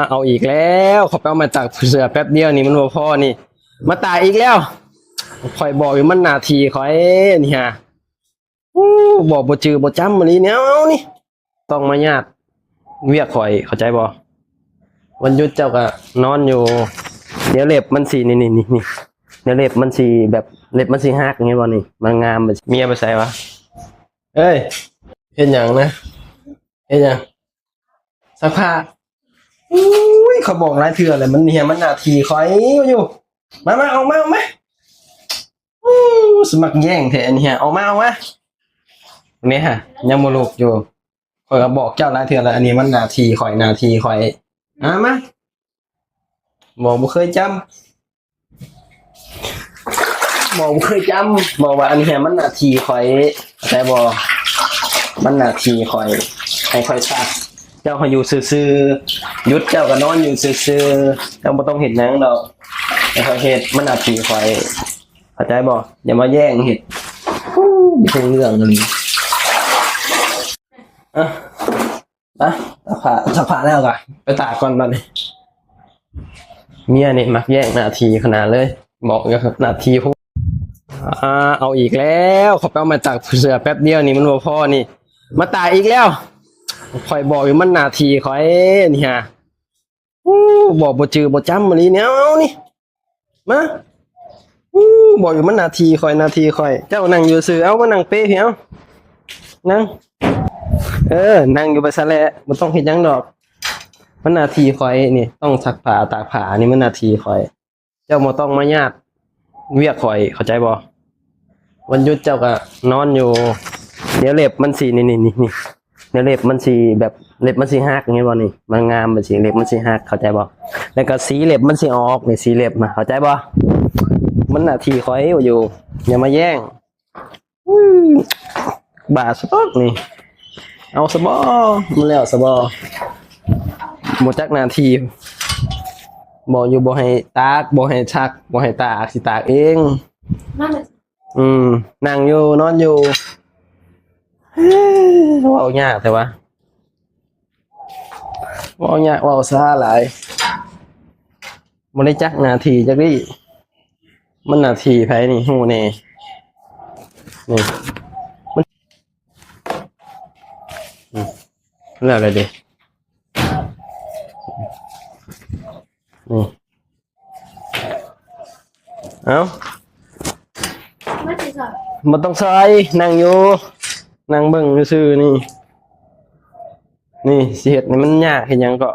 เอาอีกแล้วเขาไปเอามาจากเสือแป๊บเดียวนี่มันบ่พอนี่มาตายอีกแล้วคอยบอกอยู่มันนาทีคอยนี่ฮะอู้บอกบ่จือบ่จำอันนี้เนี่ยเอานี่ต้องมาญาติเวียกคอยเข้าใจบ่วันหยุดเจ้าก็นอนอยู่เดี๋ยวเล็บมันสีนี่เดี๋ยวเล็บมันสีแบบเล็บมันสีหักอย่างเงี้ยบ่นี่มันงามแบบเมียไปใส่วะเอ้ยเฮ็ดหยังนะเฮ็ดหยังสักผ้าอุ้ยเขาบอกหลายเทื่อเลยมันเฮียมันนาทีคอยอยู่มาเอามาอู้สมัครแย่งแทนเฮียเอามาเนี่ยฮะยังบ่ลุกอยู่คอยก็บอกเจ้าหลายเทื่อแล้วอันนี้มันนาทีคอยมาบอกบ่เคยจำบอกบ่เคยจำบอกว่าอันนี้มันนาทีคอยแต่บ่มันนาทีคอยให้คอยซักเจ้าเขาอยู่ซื่อๆหยุดเจ้าก็นอนอยู่ซื่อๆเจ้าบ่ต้องเฮ็ดหยังดอกให้เขาเฮ็ดมันนาทีคอยเข้าใจบ่อย่ามาแย่งเฮ็ดไม่ใช่เรื่องเลยไปสักผ้าแล้วก่อนไปตากก่อนตอนนี้เมียนี่มักแย่งนาทีขนาดเลยบอกก็นาทีพวกเอาอีกแล้วเขาไปเอามาจากเสือแป๊บเดียวนี่มันบ่พอนี่มาตายอีกแล้วคอยบอกอยู่มันนาทีคอยนี่ฮะอู้บอกบ่จือบ่จำอันนี้เนี่ยเอานี่มาอู้บอกอยู่มันนาทีคอยเจ้านั่งอยู่ซื่อเอามานั่งเป๊ะเหี่ยวนั่งนั่งอยู่ไปซะแหละบ่ต้องเฮ็ดหยังดอกมันนาทีคอยนี่ต้องซักผ้าตากผ้านี่มันนาทีคอยเจ้าบ่ต้องมาญาติเวียกคอยเข้าใจบ่วันหยุดเจ้าก็นอนอยู่เดี๋ยวเล็บมันสีนี่เดี๋ยวเล็บมันสีแบบเล็บมันสีหักอย่างเงี้ยบ่นี่มันงามมันสีเล็บมันสีหักเข้าใจบ่แล้วก็สีเล็บมันสีออกนี่สีเล็บมาเข้าใจบ่มันนาทีคอยอยู่อย่ามาแย่งบาสต๊อกนี่เอาสบอมันแล้วสบอหมดจักนาทีบอกอยู่บ่ให้ตากบ่ให้ชักบ่ให้ตากสิตากเองนั่งอยู่นอนอยู่เว้ายากแต่ว่าเว้ายากเว้าซ่าหลายบ่ได้จักนาทีจักดิมันนาทีไผนี่ฮู้แน่นี่มันแล้วอะไรดินี่เอามันต้องซอยนั่งอยู่นั่งเบิ่งซื่อๆนี่สิเฮ็ดนี่มันยากเฮ็ดหยังก็